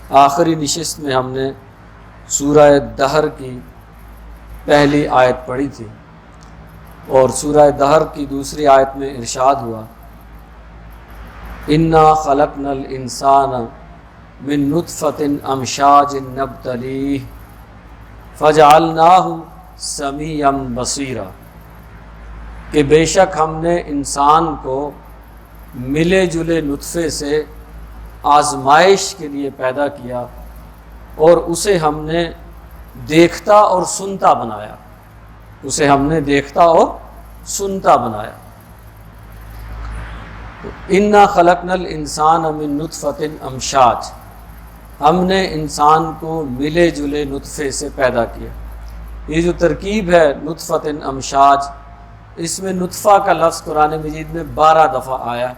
آخری نشست میں ہم نے سورہ دہر کی پہلی آیت پڑھی تھی، اور سورہ دہر کی دوسری آیت میں ارشاد ہوا انا خلقنا الانسان من نطفۃ امشاج نبتلیہ فجعلناہ سمیعا بصیرا، کہ بے شک ہم نے انسان کو ملے جلے نطفے سے آزمائش کے لیے پیدا کیا اور اسے ہم نے دیکھتا اور سنتا بنایا، اسے ہم نے دیکھتا اور سنتا بنایا۔ انا خلقنا الانسان من نطفۃ امشاج، ہم نے انسان کو ملے جلے نطفے سے پیدا کیا۔ یہ جو ترکیب ہے نطفۃ امشاج، اس میں نطفہ کا لفظ قرآن مجید میں 12 دفعہ آیا،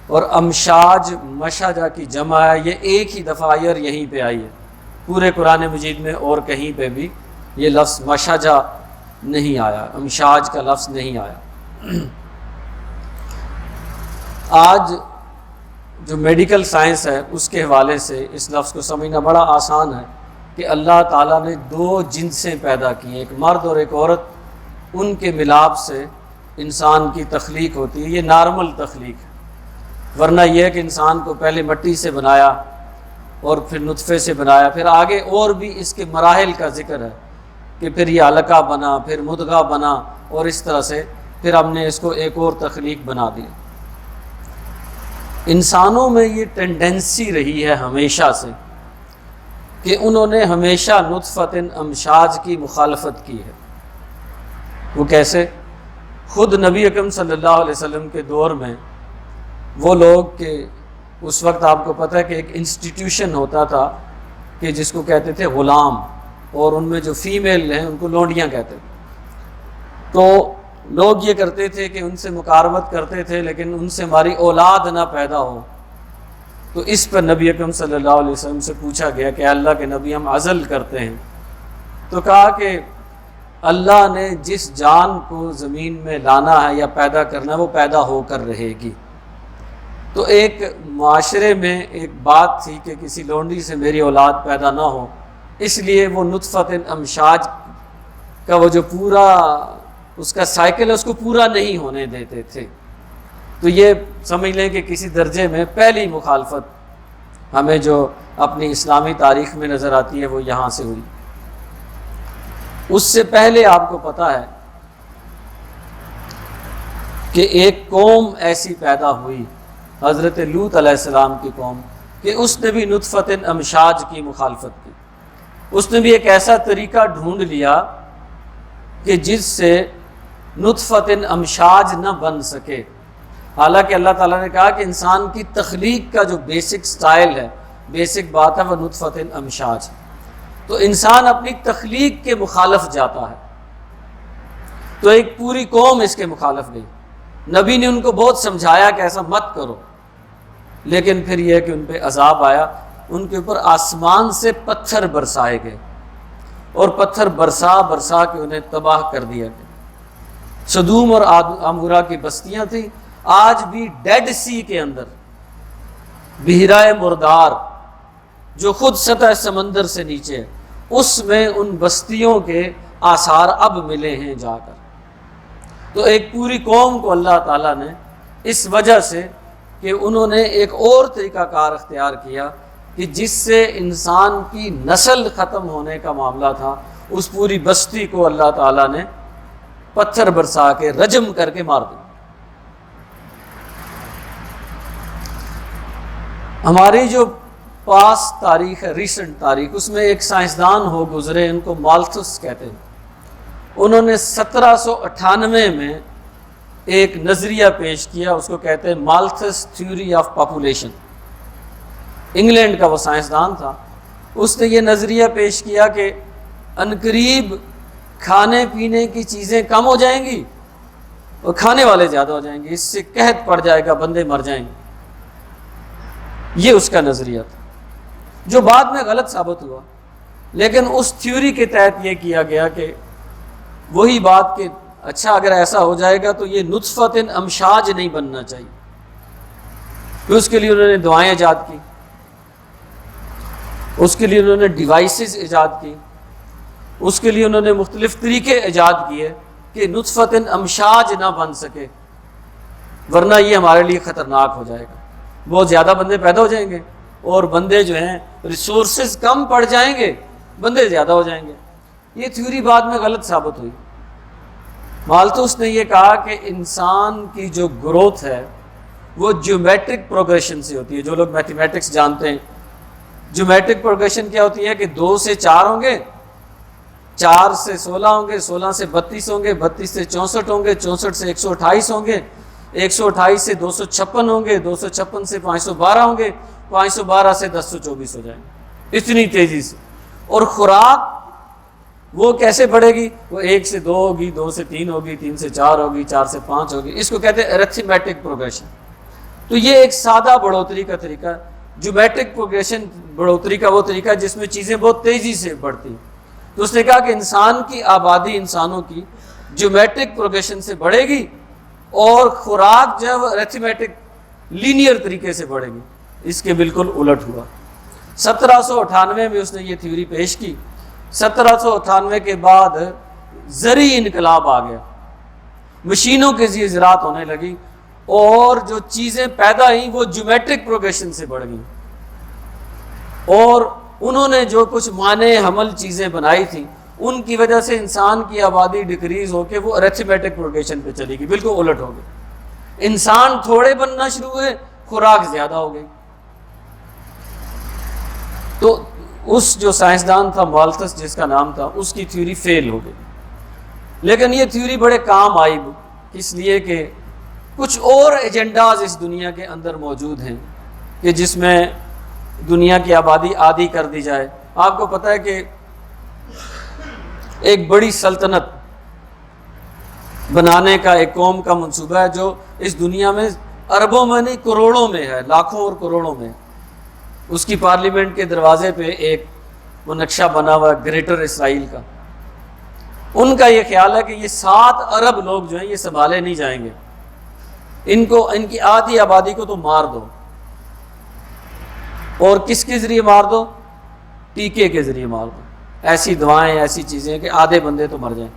اور امشاج مشجہ کی جمع ہے، یہ ایک ہی دفعہ آئی اور یہیں پہ آئی ہے، پورے قرآن مجید میں اور کہیں پہ بھی یہ لفظ مشجہ نہیں آیا، امشاج کا لفظ نہیں آیا۔ آج جو میڈیکل سائنس ہے اس کے حوالے سے اس لفظ کو سمجھنا بڑا آسان ہے کہ اللہ تعالیٰ نے 2 جنسیں پیدا کی ہیں، ایک مرد اور ایک عورت، ان کے ملاپ سے انسان کی تخلیق ہوتی ہے۔ یہ نارمل تخلیق ہے، ورنہ یہ ہے کہ انسان کو پہلے مٹی سے بنایا اور پھر نطفے سے بنایا، پھر آگے اور بھی اس کے مراحل کا ذکر ہے کہ پھر یہ علقہ بنا، پھر مدغہ بنا، اور اس طرح سے پھر ہم نے اس کو ایک اور تخلیق بنا دی۔ انسانوں میں یہ ٹینڈنسی رہی ہے ہمیشہ سے کہ انہوں نے ہمیشہ نطفۃ امشاج کی مخالفت کی ہے۔ وہ کیسے؟ خود نبی اکرم صلی اللہ علیہ وسلم کے دور میں وہ لوگ کہ اس وقت آپ کو پتہ ہے کہ ایک انسٹیٹیوشن ہوتا تھا کہ جس کو کہتے تھے غلام، اور ان میں جو فیمیل ہیں ان کو لونڈیاں کہتے تھے، تو لوگ یہ کرتے تھے کہ ان سے مقاربت کرتے تھے لیکن ان سے ہماری اولاد نہ پیدا ہو۔ تو اس پر نبی اکرم صلی اللہ علیہ وسلم سے پوچھا گیا کہ اللہ کے نبی ہم عزل کرتے ہیں، تو کہا کہ اللہ نے جس جان کو زمین میں لانا ہے یا پیدا کرنا ہے وہ پیدا ہو کر رہے گی۔ تو ایک معاشرے میں ایک بات تھی کہ کسی لونڈی سے میری اولاد پیدا نہ ہو، اس لیے وہ نطفۃ امشاج کا وہ جو پورا اس کا سائیکل ہے اس کو پورا نہیں ہونے دیتے تھے۔ تو یہ سمجھ لیں کہ کسی درجے میں پہلی مخالفت ہمیں جو اپنی اسلامی تاریخ میں نظر آتی ہے وہ یہاں سے ہوئی۔ اس سے پہلے آپ کو پتہ ہے کہ ایک قوم ایسی پیدا ہوئی، حضرت لوط علیہ السلام کی قوم، کہ اس نے بھی نطفۃ امشاج کی مخالفت کی۔ اس نے بھی ایک ایسا طریقہ ڈھونڈ لیا کہ جس سے نطفۃ امشاج نہ بن سکے، حالانکہ اللہ تعالیٰ نے کہا کہ انسان کی تخلیق کا جو بیسک سٹائل ہے، بیسک بات ہے، وہ نطفۃ امشاج۔ تو انسان اپنی تخلیق کے مخالف جاتا ہے، تو ایک پوری قوم اس کے مخالف گئی۔ نبی نے ان کو بہت سمجھایا کہ ایسا مت کرو، لیکن پھر یہ کہ ان پہ عذاب آیا، ان کے اوپر آسمان سے پتھر برسائے گئے، اور پتھر برسا برسا کے انہیں تباہ کر دیا گیا۔ سدوم اور عمورہ کی بستیاں تھیں، آج بھی ڈیڈ سی کے اندر، بحیرہ مردار جو خود سطح سمندر سے نیچے ہے، اس میں ان بستیوں کے آثار اب ملے ہیں جا کر۔ تو ایک پوری قوم کو اللہ تعالیٰ نے اس وجہ سے کہ انہوں نے ایک اور طریقہ کار اختیار کیا کہ جس سے انسان کی نسل ختم ہونے کا معاملہ تھا، اس پوری بستی کو اللہ تعالیٰ نے پتھر برسا کے رجم کر کے مار دیا۔ ہماری جو پاس تاریخ ہے، ریسنٹ تاریخ، اس میں ایک سائنسدان ہو گزرے، ان کو مالتھس کہتے ہیں۔ انہوں نے 1798 میں ایک نظریہ پیش کیا، اس کو کہتے ہیں مالتھس تھیوری آف پاپولیشن۔ انگلینڈ کا وہ سائنسدان تھا، اس نے یہ نظریہ پیش کیا کہ عنقریب کھانے پینے کی چیزیں کم ہو جائیں گی اور کھانے والے زیادہ ہو جائیں گے، اس سے قحط پڑ جائے گا، بندے مر جائیں گے۔ یہ اس کا نظریہ تھا، جو بعد میں غلط ثابت ہوا، لیکن اس تھیوری کے تحت یہ کیا گیا کہ وہی بات کہ اچھا اگر ایسا ہو جائے گا تو یہ نطفۃ امشاج نہیں بننا چاہیے، پھر اس کے لیے انہوں نے دعائیں ایجاد کی۔ اس کے لیے انہوں نے ڈیوائسز ایجاد کی، اس کے لیے انہوں نے مختلف طریقے ایجاد کیے کہ نطفۃ امشاج نہ بن سکے، ورنہ یہ ہمارے لیے خطرناک ہو جائے گا، بہت زیادہ بندے پیدا ہو جائیں گے اور بندے جو ہیں ریسورسز کم پڑ جائیں گے، بندے زیادہ ہو جائیں گے۔ یہ تھیوری بعد میں غلط ثابت ہوئی۔ مالتھس نے یہ کہا کہ انسان کی جو گروتھ ہے وہ جیومیٹرک پروگریشن سے ہوتی ہے۔ جو لوگ میتھمیٹکس جانتے ہیں، جیومیٹرک پروگریشن کیا ہوتی ہے کہ 2 سے 4 ہوں گے، 4 سے 16 ہوں گے، 16 سے 32 ہوں گے، 32 سے 64 ہوں گے، 64 سے 128 ہوں گے، 128 سے 256 ہوں گے، 256 سے 512 ہوں گے، 512 سے 1024 ہو جائیں گے، اتنی تیزی سے۔ اور خوراک وہ کیسے بڑھے گی؟ وہ 1 سے 2 ہوگی، 2 سے 3 ہوگی، 3 سے 4 ہوگی، 4 سے 5 ہوگی۔ اس کو کہتے ہیں ارتھمیٹک پروگریشن۔ تو یہ ایک سادہ بڑھوتری کا طریقہ ہے۔ جیومیٹرک پروگریشن بڑھوتری کا وہ طریقہ ہے جس میں چیزیں بہت تیزی سے بڑھتی ہیں۔ تو اس نے کہا کہ انسان کی آبادی، انسانوں کی جیومیٹرک پروگریشن سے بڑھے گی، اور خوراک جو ہے وہ ارتھمیٹک لینئر طریقے سے بڑھے گی۔ اس کے بالکل الٹ ہوا۔ 1798 میں اس نے یہ تھیوری پیش کی۔ 1798 کے بعد زرعی انقلاب آ گیا، مشینوں کے ذریعے زراعت ہونے لگی، اور جو چیزیں پیدا ہوئیں وہ جیومیٹرک پروگریشن سے بڑھ گئیں، اور انہوں نے جو کچھ معنی حمل چیزیں بنائی تھیں ان کی وجہ سے انسان کی آبادی ڈکریز ہو کے وہ ارتھمیٹک پروگریشن پہ چلی گئی، بالکل الٹ ہو گئی۔ انسان تھوڑے بننا شروع ہوئے، خوراک زیادہ ہو گئی۔ تو اس جو سائنسدان تھا مالتھس جس کا نام تھا، اس کی تھیوری فیل ہو گئی۔ لیکن یہ تھیوری بڑے کام آئی، اس لیے کہ کچھ اور ایجنڈاز اس دنیا کے اندر موجود ہیں کہ جس میں دنیا کی آبادی آدھی کر دی جائے۔ آپ کو پتہ ہے کہ ایک بڑی سلطنت بنانے کا ایک قوم کا منصوبہ ہے جو اس دنیا میں اربوں میں نہیں کروڑوں میں ہے، لاکھوں اور کروڑوں میں۔ اس کی پارلیمنٹ کے دروازے پہ ایک وہ نقشہ بنا ہوا ہے گریٹر اسرائیل کا۔ ان کا یہ خیال ہے کہ یہ 7 ارب لوگ جو ہیں یہ سنبھالے نہیں جائیں گے، ان کی آدھی آبادی کو تو مار دو، اور کس کے ذریعے مار دو؟ ٹیکے کے ذریعے مار دو، ایسی دوائیں، ایسی چیزیں کہ آدھے بندے تو مر جائیں،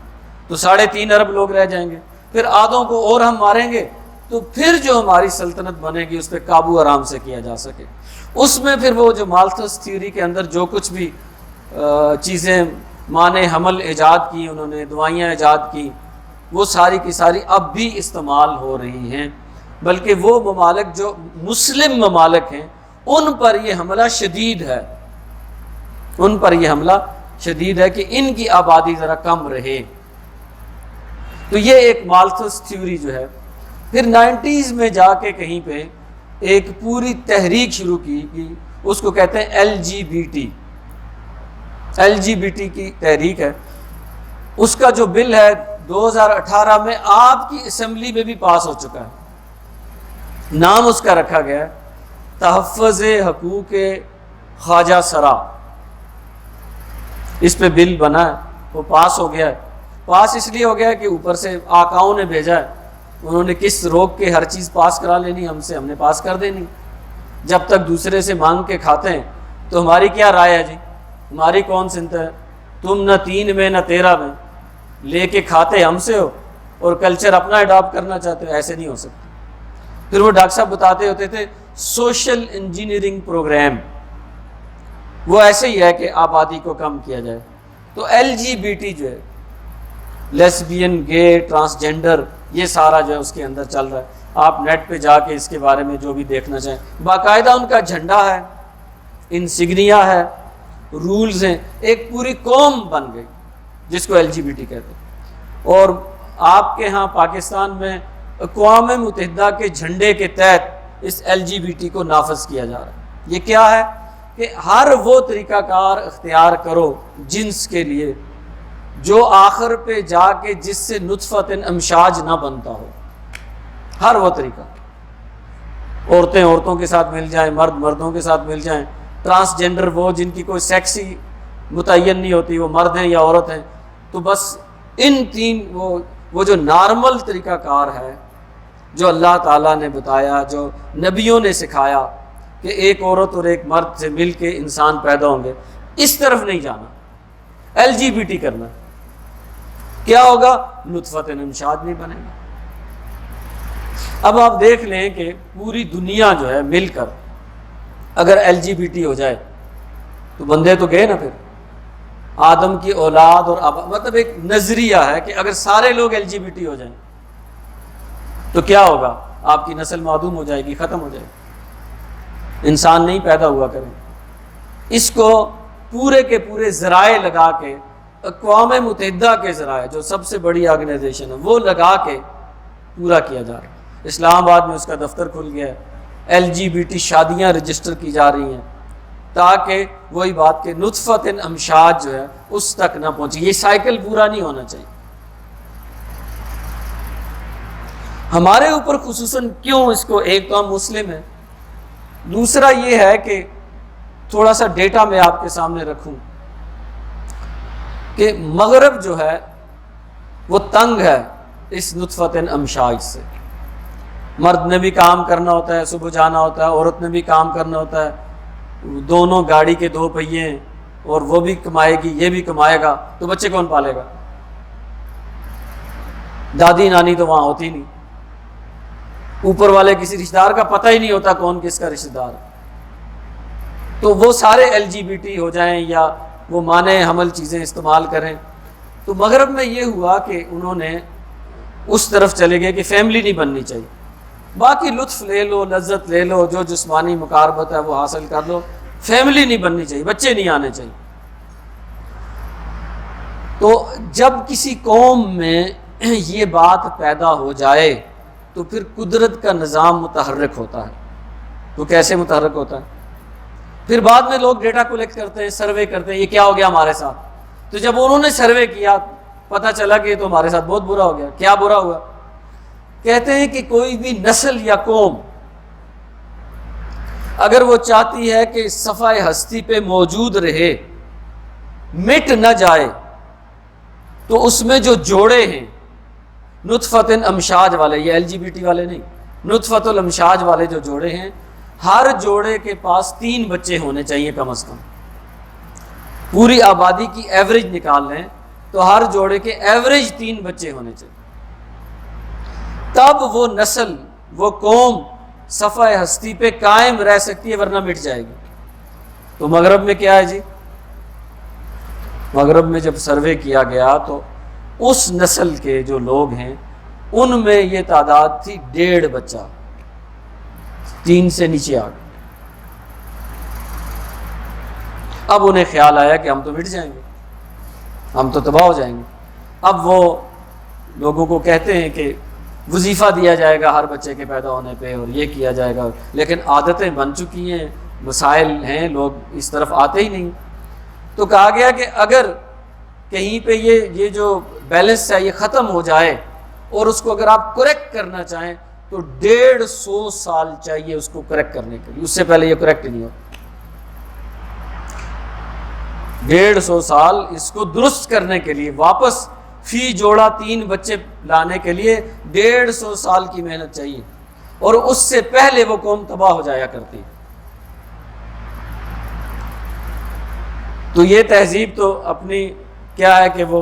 تو 3.5 ارب لوگ رہ جائیں گے۔ پھر آدھوں کو اور ہم ماریں گے تو پھر جو ہماری سلطنت بنے گی اس پہ قابو آرام سے کیا جا سکے۔ اس میں پھر وہ جو مالتھس تھیوری کے اندر جو کچھ بھی چیزیں معنی حمل ایجاد کی، انہوں نے دوائیاں ایجاد کی، وہ ساری کی ساری اب بھی استعمال ہو رہی ہیں، بلکہ وہ ممالک جو مسلم ممالک ہیں ان پر یہ حملہ شدید ہے، ان پر یہ حملہ شدید ہے کہ ان کی آبادی ذرا کم رہے۔ تو یہ ایک مالتھس تھیوری جو ہے۔ پھر 90s میں جا کے کہیں پہ ایک پوری تحریک شروع کی، اس کو کہتے ہیں LGBT کی تحریک ہے۔ اس کا جو بل ہے 2018 میں آپ کی اسمبلی میں بھی پاس ہو چکا ہے۔ نام اس کا رکھا گیا ہے تحفظ حقوق خواجہ سرا۔ اس پہ بل بنا ہے، وہ پاس ہو گیا ہے۔ پاس اس لیے ہو گیا ہے کہ اوپر سے آقاؤں نے بھیجا ہے، انہوں نے کس روک کے ہر چیز پاس کرا لینی ہم سے، ہم نے پاس کر دینی۔ جب تک دوسرے سے مانگ کے کھاتے ہیں تو ہماری کیا رائے ہے جی، ہماری کون سنتا ہے؟ تم نہ 3 میں نہ 13 میں لے کے کھاتے ہم سے ہو اور کلچر اپنا اڈاپٹ کرنا چاہتے ہو، ایسے نہیں ہو سکتا۔ پھر وہ ڈاکٹر صاحب بتاتے ہوتے تھے سوشل انجینئرنگ پروگرام، وہ ایسے ہی ہے کہ آبادی کو کم کیا جائے۔ تو LGBT جو ہے، لیسبین، گے، ٹرانسجینڈر، یہ سارا جو ہے اس کے اندر چل رہا ہے۔ آپ نیٹ پہ جا کے اس کے بارے میں جو بھی دیکھنا چاہیں، باقاعدہ ان کا جھنڈا ہے، انسگنیا ہے، رولز ہیں، ایک پوری قوم بن گئی جس کو LGBT کہتے ہیں۔ اور آپ کے ہاں پاکستان میں اقوام متحدہ کے جھنڈے کے تحت اس LGBT کو نافذ کیا جا رہا ہے۔ یہ کیا ہے کہ ہر وہ طریقہ کار اختیار کرو جنس کے لیے جو آخر پہ جا کے جس سے نطفۃ امشاج نہ بنتا ہو، ہر وہ طریقہ۔ عورتیں عورتوں کے ساتھ مل جائیں، مرد مردوں کے ساتھ مل جائیں، ٹرانسجینڈر وہ جن کی کوئی سیکسی متعین نہیں ہوتی، وہ مرد ہیں یا عورت ہیں، تو بس ان 3 وہ جو نارمل طریقہ کار ہے جو اللہ تعالیٰ نے بتایا، جو نبیوں نے سکھایا، کہ ایک عورت اور ایک مرد سے مل کے انسان پیدا ہوں گے، اس طرف نہیں جانا، LGBT کرنا، کیا ہوگا؟ نطفۃ امشاج نہیں بنے گا۔ اب آپ دیکھ لیں کہ پوری دنیا جو ہے مل کر اگر LGBT ہو جائے تو بندے تو گئے نا، پھر آدم کی اولاد اور مطلب ایک نظریہ ہے کہ اگر سارے لوگ LGBT ہو جائیں تو کیا ہوگا؟ آپ کی نسل معدوم ہو جائے گی، ختم ہو جائے گی، انسان نہیں پیدا ہوا کریں۔ اس کو پورے کے پورے ذرائع لگا کے، اقوام متحدہ کے ذرائع جو سب سے بڑی آرگنائزیشن ہے وہ لگا کے پورا کیا جا رہا ہے۔ اسلام آباد میں اس کا دفتر کھل گیا ہے، LGBT شادیاں رجسٹر کی جا رہی ہیں تاکہ وہی بات کہ نطفۃ امشاج جو ہے اس تک نہ پہنچے، یہ سائیکل پورا نہیں ہونا چاہیے۔ ہمارے اوپر خصوصاً کیوں اس کو، ایک تو ہم مسلم ہیں، دوسرا یہ ہے کہ تھوڑا سا ڈیٹا میں آپ کے سامنے رکھوں کہ مغرب جو ہے وہ تنگ ہے اس نطفۃ امشاج سے۔ مرد نے بھی کام کرنا ہوتا ہے، صبح جانا ہوتا ہے، عورت نے بھی کام کرنا ہوتا ہے، دونوں گاڑی کے دو پہیے ہیں، اور وہ بھی کمائے گی یہ بھی کمائے گا، تو بچے کون پالے گا؟ دادی نانی تو وہاں ہوتی نہیں، اوپر والے کسی رشتہ دار کا پتہ ہی نہیں ہوتا کون کس کا رشتہ دار ہے، تو وہ سارے LGBT ہو جائیں یا وہ مانع حمل چیزیں استعمال کریں۔ تو مغرب میں یہ ہوا کہ انہوں نے اس طرف چلے گئے کہ فیملی نہیں بننی چاہیے، باقی لطف لے لو، لذت لے لو، جو جسمانی مقاربت ہے وہ حاصل کر لو، فیملی نہیں بننی چاہیے، بچے نہیں آنے چاہیے۔ تو جب کسی قوم میں یہ بات پیدا ہو جائے تو پھر قدرت کا نظام متحرک ہوتا ہے۔ وہ کیسے متحرک ہوتا ہے؟ پھر بعد میں لوگ ڈیٹا کلیکٹ کرتے ہیں، سروے کرتے ہیں، یہ کیا ہو گیا ہمارے ساتھ؟ تو جب انہوں نے سروے کیا پتہ چلا کہ یہ تو ہمارے ساتھ بہت برا ہو گیا۔ کیا برا ہوا؟ کہتے ہیں کہ کوئی بھی نسل یا قوم اگر وہ چاہتی ہے کہ صفحہ ہستی پہ موجود رہے، مٹ نہ جائے، تو اس میں جو جوڑے ہیں نطفۃ امشاج والے، یہ LGBT والے نہیں، نطفۃ الامشاج والے جو جوڑے ہیں، ہر جوڑے کے پاس 3 بچے ہونے چاہیے کم از کم۔ پوری آبادی کی ایوریج نکال لیں تو ہر جوڑے کے ایوریج 3 بچے ہونے چاہیے، تب وہ نسل، وہ قوم صفحہ ہستی پہ قائم رہ سکتی ہے، ورنہ مٹ جائے گی۔ تو مغرب میں کیا ہے جی؟ مغرب میں جب سروے کیا گیا تو اس نسل کے جو لوگ ہیں ان میں یہ تعداد تھی 1.5 بچہ، 3 سے نیچے آ گئے۔ اب انہیں خیال آیا کہ ہم تو مٹ جائیں گے، ہم تو تباہ ہو جائیں گے۔ اب وہ لوگوں کو کہتے ہیں کہ وظیفہ دیا جائے گا ہر بچے کے پیدا ہونے پہ، اور یہ کیا جائے گا، لیکن عادتیں بن چکی ہیں، مسائل ہیں، لوگ اس طرف آتے ہی نہیں۔ تو کہا گیا کہ اگر کہیں پہ یہ جو بیلنس ہے یہ ختم ہو جائے اور اس کو اگر آپ کریکٹ کرنا چاہیں تو 150 سال چاہیے اس کو کریکٹ کرنے کے لیے، اس سے پہلے یہ کریکٹ نہیں ہو۔ 150 سال اس کو درست کرنے کے لیے، واپس فی جوڑا 3 بچے لانے کے لیے 150 سال کی محنت چاہیے، اور اس سے پہلے وہ قوم تباہ ہو جایا کرتی۔ تو یہ تہذیب تو اپنی کیا ہے کہ وہ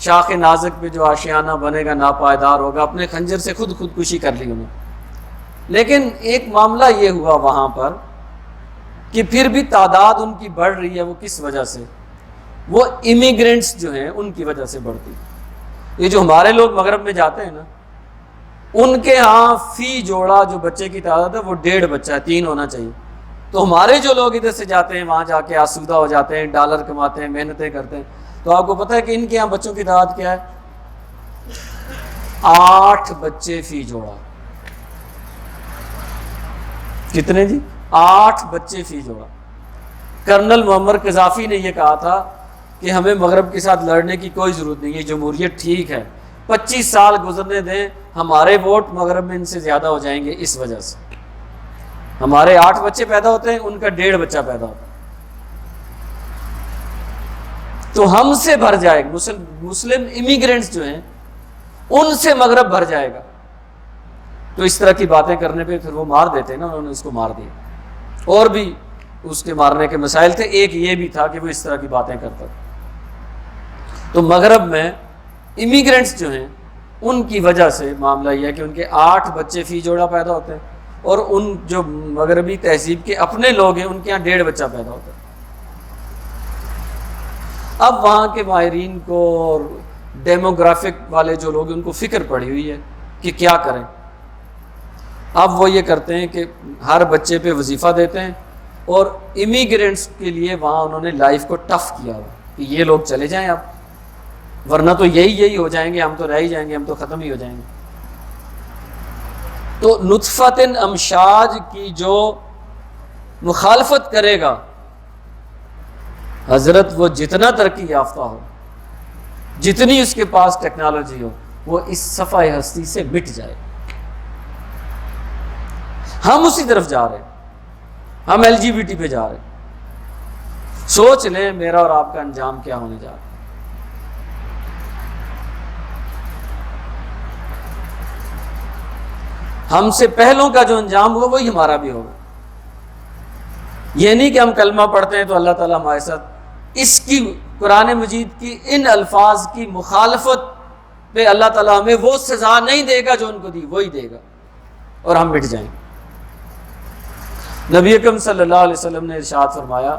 شاخ نازک پہ جو آشیانہ بنے گا ناپائیدار ہوگا، اپنے خنجر سے خودکشی کر لی انہوں۔ لیکن ایک معاملہ یہ ہوا وہاں پر کہ پھر بھی تعداد ان کی بڑھ رہی ہے، وہ کس وجہ سے؟ وہ امیگرینٹس جو ہیں ان کی وجہ سے بڑھتی۔ یہ جو ہمارے لوگ مغرب میں جاتے ہیں نا، ان کے ہاں فی جوڑا جو بچے کی تعداد ہے وہ 1.5 بچہ ہے، 3 ہونا چاہیے۔ تو ہمارے جو لوگ ادھر سے جاتے ہیں وہاں جا کے آسودہ ہو جاتے ہیں، ڈالر کماتے ہیں، محنتیں کرتے ہیں، تو آپ کو پتہ ہے کہ ان کے ہاں بچوں کی تعداد کیا ہے؟ 8 بچے فی جوڑا۔ کتنے جی؟ 8 بچے فی جوڑا۔ کرنل معمر قذافی نے یہ کہا تھا کہ ہمیں مغرب کے ساتھ لڑنے کی کوئی ضرورت نہیں، یہ جمہوریت ٹھیک ہے، 25 سال گزرنے دیں، ہمارے ووٹ مغرب میں ان سے زیادہ ہو جائیں گے۔ اس وجہ سے ہمارے 8 بچے پیدا ہوتے ہیں، ان کا 1.5 بچہ پیدا ہوتا ہے، تو ہم سے بھر جائے گا، مسلم امیگرینٹس جو ہیں ان سے مغرب بھر جائے گا۔ تو اس طرح کی باتیں کرنے پہ پھر وہ مار دیتے ہیں نا، انہوں نے اس کو مار دیا۔ اور بھی اس کے مارنے کے مسائل تھے، ایک یہ بھی تھا کہ وہ اس طرح کی باتیں کرتا تھا۔ تو مغرب میں امیگرینٹس جو ہیں ان کی وجہ سے معاملہ یہ ہے کہ ان کے 8 بچے فی جوڑا پیدا ہوتے ہیں، اور ان جو مغربی تہذیب کے اپنے لوگ ہیں ان کے یہاں 1.5 بچہ پیدا ہوتا ہے۔ اب وہاں کے ماہرین کو اور ڈیموگرافک والے جو لوگ ان کو فکر پڑی ہوئی ہے کہ کیا کریں۔ اب وہ یہ کرتے ہیں کہ ہر بچے پہ وظیفہ دیتے ہیں، اور امیگرینٹس کے لیے وہاں انہوں نے لائف کو ٹف کیا ہوا کہ یہ لوگ چلے جائیں اب، ورنہ تو یہی ہو جائیں گے، ہم تو رہ ہی جائیں گے، ہم تو ختم ہی ہو جائیں گے۔ تو نطفۃ امشاج کی جو مخالفت کرے گا حضرت، وہ جتنا ترقی یافتہ ہو، جتنی اس کے پاس ٹیکنالوجی ہو، وہ اس صفحہ ہستی سے مٹ جائے۔ ہم اسی طرف جا رہے ہیں، ہم LGBT پہ جا رہے ہیں۔ سوچ لیں میرا اور آپ کا انجام کیا ہونے جا رہا ہے۔ ہم سے پہلوں کا جو انجام ہوا وہی ہمارا بھی ہوگا۔ یہ نہیں کہ ہم کلمہ پڑھتے ہیں تو اللہ تعالیٰ ہمارے ساتھ اس کی قرآن مجید کی ان الفاظ کی مخالفت پہ اللہ تعالیٰ ہمیں وہ سزا نہیں دے گا جو ان کو دی، وہی دے گا اور ہم مٹ جائیں گے۔ نبی اکرم صلی اللہ علیہ وسلم نے ارشاد فرمایا،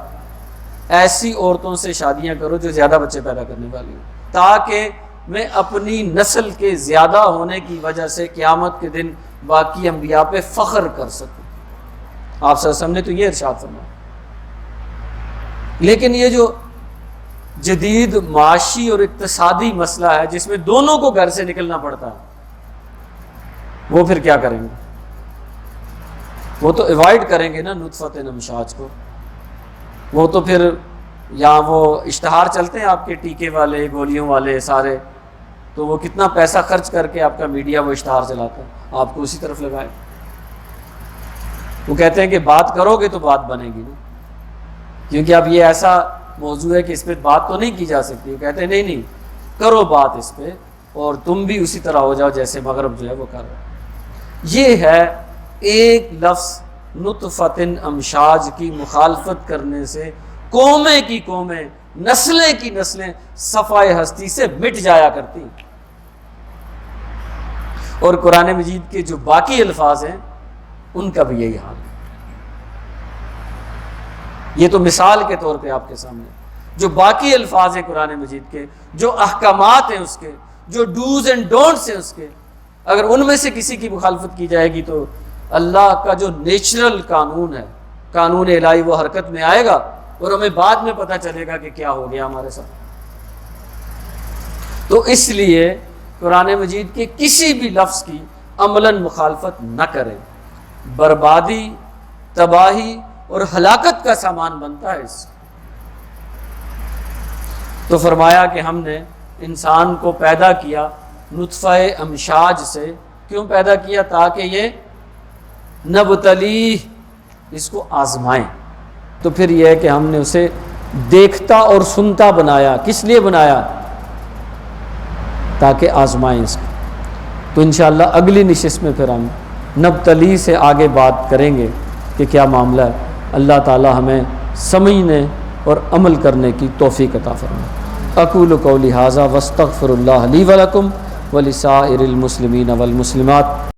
ایسی عورتوں سے شادیاں کرو جو زیادہ بچے پیدا کرنے والی ہوں، تاکہ میں اپنی نسل کے زیادہ ہونے کی وجہ سے قیامت کے دن باقی انبیاء پہ فخر کر سکوں۔ آپ صلی اللہ علیہ وسلم نے تو یہ ارشاد فرمایا۔ لیکن یہ جو جدید معاشی اور اقتصادی مسئلہ ہے جس میں دونوں کو گھر سے نکلنا پڑتا ہے، وہ پھر کیا کریں گے؟ وہ تو ایوائڈ کریں گے نا نطفۃ امشاج کو۔ وہ تو پھر یہاں وہ اشتہار چلتے ہیں آپ کے ٹیکے والے، گولیوں والے سارے، تو وہ کتنا پیسہ خرچ کر کے آپ کا میڈیا وہ اشتہار چلاتا ہے، آپ کو اسی طرف لگائے۔ وہ کہتے ہیں کہ بات کرو گے تو بات بنے گی نا، کیونکہ اب یہ ایسا موضوع ہے کہ اس پہ بات تو نہیں کی جا سکتی۔ وہ کہتے ہیں نہیں کرو بات اس پہ، اور تم بھی اسی طرح ہو جاؤ جیسے مغرب جو ہے وہ کر رہا ہے۔ یہ ہے ایک لفظ نطفۃ امشاج کی مخالفت کرنے سے قومیں کی قومیں، نسلیں کی نسلیں صفحہ ہستی سے مٹ جایا کرتی۔ اور قرآن مجید کے جو باقی الفاظ ہیں ان کا بھی یہی حال ہے۔ یہ تو مثال کے طور پہ آپ کے سامنے جو باقی الفاظ ہیں قرآن مجید کے، جو احکامات ہیں اس کے، جو ڈوز اینڈ ڈونٹس ہیں اس کے، اگر ان میں سے کسی کی مخالفت کی جائے گی تو اللہ کا جو نیچرل قانون ہے، قانون الہی، وہ حرکت میں آئے گا، اور ہمیں بعد میں پتہ چلے گا کہ کیا ہو گیا ہمارے ساتھ۔ تو اس لیے قرآن مجید کے کسی بھی لفظ کی عملاً مخالفت نہ کریں، بربادی، تباہی اور ہلاکت کا سامان بنتا ہے اس۔ تو فرمایا کہ ہم نے انسان کو پیدا کیا نطفہ امشاج سے۔ کیوں پیدا کیا؟ تاکہ یہ نبتلیہ، اس کو آزمائیں۔ تو پھر یہ ہے کہ ہم نے اسے دیکھتا اور سنتا بنایا۔ کس لیے بنایا؟ تاکہ آزمائیں اس کو۔ تو انشاءاللہ اگلی نشست میں پھر ہم نبتلی سے آگے بات کریں گے کہ کیا معاملہ ہے۔ اللہ تعالی ہمیں سمجھنے اور عمل کرنے کی توفیق عطا فرمائے۔ اقول قولی ھذا واستغفر اللہ لی ولکم ولسائر المسلمین والمسلمات۔